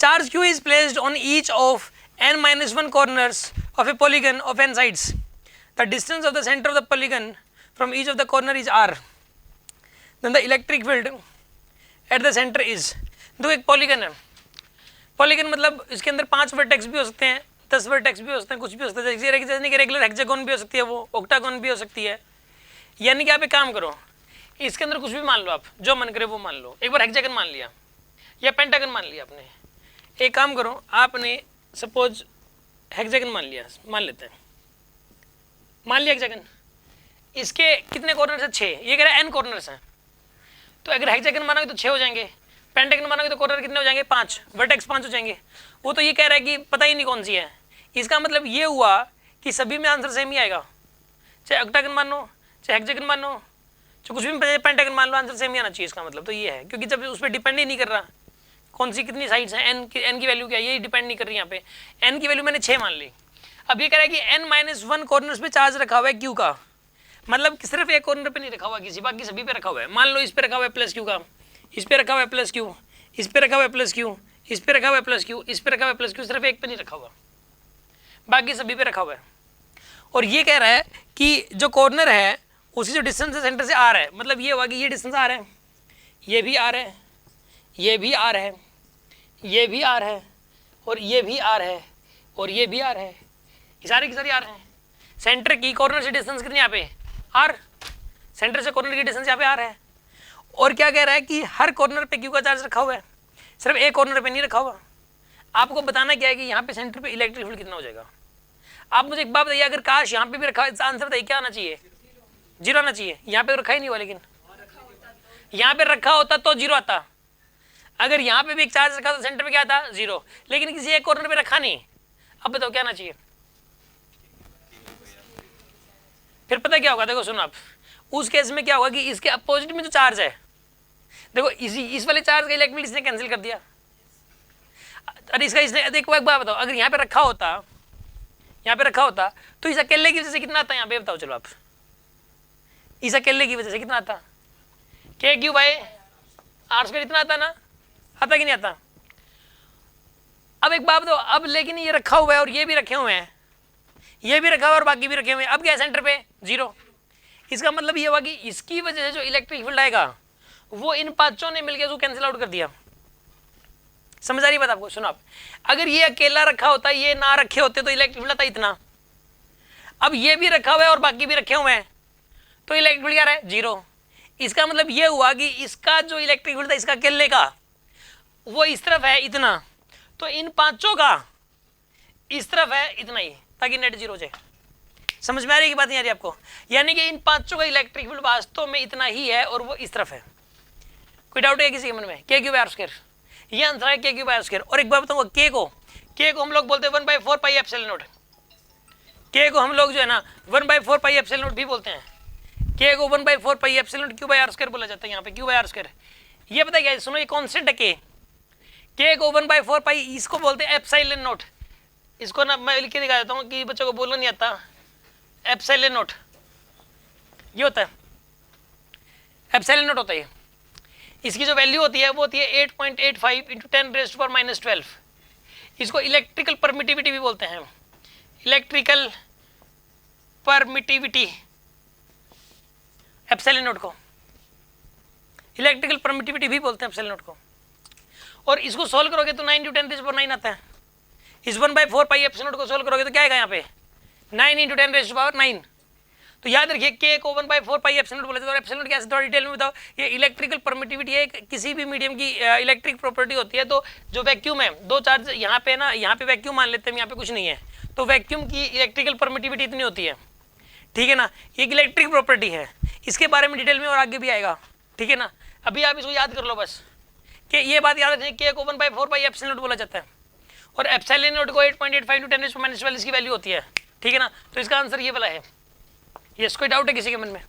Charge q is placed on each of n-1 corners of a polygon of n sides. The distance of the center of the polygon from each of the corner is r. Then the electric field at the center is. देखो एक polygon है, polygon मतलब इसके अंदर 5 vertex भी हो सकते हैं, 10 वर्टेक्स भी हो सकते हैं, कुछ भी हो सकता है, जैसे कि रेगुलर हेक्सागोन भी हो सकती है, वो ऑक्टागोन भी हो सकती है। यानी कि आप एक काम करो, इसके अंदर कुछ भी मान लो, आप जो मन करे वो मान लो। एक बार हेक्सागन मान लिया या पेंटागन मान लिया आपने, एक काम करो, आपने सपोज हेक्सागन मान लिया, मान लेते हैं, मान लिया हेक्सागन, इसके कितने कॉर्नर्स हैं? 6। ये कह रहा है n कॉर्नर्स हैं, तो अगर हेक्सागन मानोगे तो 6 हो जाएंगे, पेंटागन मानोगे तो कॉर्नर कितने हो जाएंगे? 5, वर्टेक्स 5 हो जाएंगे। वो तो ये कह रहा है कि पता ही नहीं कौन सी है। इसका मतलब ये हुआ कि सभी में आंसर सेम ही आएगा, चाहे ऑक्टागन मान लो, चाहे हेक्सागन मान लो, चाहे कुछ भी पेंटागन मान लो, आंसर सेम ही आना चाहिए। इसका मतलब तो ये है, क्योंकि जब उस पर डिपेंड ही नहीं कर रहा कौन सी कितनी साइड्स हैं, n की वैल्यू क्या है, ये डिपेंड नहीं कर रही। यहाँ पे n की वैल्यू मैंने 6 मान ली। अब ये कह रहा है कि n-1 कॉर्नर्स पे चार्ज रखा हुआ है q का, मतलब कि सिर्फ एक कॉर्नर पे नहीं रखा हुआ किसी, बाकी सभी पे रखा हुआ है। मान लो इस पे रखा हुआ है प्लस q का, इस पे रखा हुआ है प्लस q, इस पे रखा हुआ है प्लस q, इस पे रखा हुआ है प्लस q, इस पे रखा हुआ है प्लस q, सिर्फ एक पे नहीं रखा हुआ, बाकी सभी पे रखा हुआ है। और ये कह रहा है कि जो कॉर्नर है उसकी जो डिस्टेंस है सेंटर से r है, मतलब ये हुआ कि ये डिस्टेंस r है, ये भी r है, ये भी r है, ये भी r है, और ये भी r है, और ये भी r है, ये सारी की सारी r है। सेंटर की कॉर्नर से डिस्टेंस कितनी यहाँ पे r, सेंटर से कॉर्नर की डिस्टेंस यहाँ पे r है। और क्या कह रहा है कि हर कॉर्नर पे q का चार्ज रखा हुआ है, सिर्फ एक कॉर्नर पे नहीं रखा हुआ। आपको बताना क्या है कि यहाँ पे सेंटर पे इलेक्ट्रिक फील्ड कितना हो जाएगा। आप मुझे एक बात बताइए, अगर काश यहाँ पे भी रखा, आंसर बताइए क्या आना चाहिए? 0 आना चाहिए। यहाँ पे रखा ही नहीं हुआ, लेकिन यहाँ पे रखा होता तो 0 आता। अगर यहाँ पे भी एक चार्ज रखा तो सेंटर पे क्या आता? 0, लेकिन किसी एक कॉर्नर पे रखा नहीं। अब बताओ क्या आना चाहिए? फिर पता क्या होगा, देखो सुनो आप, उस केस में क्या होगा कि इसके अपोजिट में जो चार्ज है, देखो इस वाले चार्ज का इलेक्ट्रिक फील्ड इसने कैंसिल कर दिया। अरे इसका इसने, देखो एक बात बताओ, अगर यहाँ पे रखा होता, यहाँ पे रखा होता तो इस अकेले की वजह से कितना आता है यहाँ पे? बताओ चलो आप, इस अकेले की वजह से कितना आता? k/r² इतना आता ना, आता कि नहीं आता? अब एक बात बताओ, अब लेकिन ये रखा हुआ है और ये भी रखे हुए हैं, ये भी रखा हुआ और बाकी भी रखे हुए हैं, अब क्या है सेंटर पे? 0। इसका मतलब ये हुआ कि इसकी वजह से जो इलेक्ट्रिक फील्ड आएगा वो इन पांचों ने मिलकर उसको कैंसिल आउट कर दिया। समझ आ रही बात आपको? सुनो आप, अगर ये अकेला रखा होता, ये ना रखे होते तो इलेक्ट्रिक फील्ड आता इतना। अब ये भी रखा हुआ है और बाकी भी रखे हुए हैं, तो इलेक्ट्रिक फील्ड क्या रहा है? 0। इसका मतलब ये हुआ कि इसका जो इलेक्ट्रिक फील्ड था इसका अकेले का, वो इस तरफ है इतना, तो इन पांचों का इस तरफ है इतना ही, ताकि नेट 0 हो जाए। समझ में आ रही है कि बात नहीं आ रही आपको? यानी कि इन पांचों का इलेक्ट्रिक फील्ड वास्तव में इतना ही है और वो इस तरफ है। कोई डाउट है किसी के मन में? k/r², ये आंसर है k/r²। और एक बार बताऊंगा, k को हम लोग बोलते हैं 1/4 पाई एप्सिलॉन नॉट। k को हम लोग जो है ना 1/4 पाई एप्सिलॉन नॉट भी बोलते हैं। k को 1/4 पाई एप्सिलॉन नॉट q/r² बोला जाता है। यहाँ पे q/r², ये पता क्या है? सुनो, ये कांस्टेंट है k को 1/4 पाई, इसको बोलते हैं एप्सिलॉन नॉट। इसको ना मैं लिख के दिखा देता हूँ कि बच्चों को बोलना नहीं आता। एप्सिलॉन नॉट ये होता है, एप्सिलॉन नॉट होता है। इसकी जो वैल्यू होती है वो होती है 8.85 × 10⁻⁻12। इसको इलेक्ट्रिकल परमिटिविटी भी बोलते हैं, इलेक्ट्रिकल परमिटिविटी। एप्सिलॉन नॉट को इलेक्ट्रिकल परमिटिविटी भी बोलते हैं, एप्सिलॉन नॉट को। और इसको सोल्व करोगे तो 9 × 10⁻9 आता है। इस 1/4 पाई एप्सिलॉन नॉट को सोल्व करोगे तो क्या आएगा यहाँ पे? 9 × 10⁻9। तो याद रखिए k को 1/4 पाई एप्सिलॉन नॉट बोला जाता है। और एप्सिलॉन नॉट कैसे, थोड़ा डिटेल में बताओ। ये इलेक्ट्रिकल परमिटिविटी है, किसी भी मीडियम की इलेक्ट्रिक प्रॉपर्टी होती है। तो जो वैक्यूम है, दो चार्ज यहाँ पे ना, यहाँ पे वैक्यूम मान लेते हैं, यहाँ पे कुछ नहीं है, तो वैक्यूम की इलेक्ट्रिकल परमिटिविटी इतनी होती है, ठीक है ना। एक इलेक्ट्रिक प्रॉपर्टी है, इसके बारे में डिटेल में और आगे भी आएगा, ठीक है ना। अभी आप इसको याद कर लो बस, कि ये बात याद रखें, k को 1/4 पाई एप्सिलॉन नॉट बोला जाता है और एप्सिलॉन नॉट को 8.85 × 10⁻12 इसकी वैल्यू होती है, ठीक है ना। तो इसका आंसर ये वाला है। यस, कोई डाउट है किसी के मन में?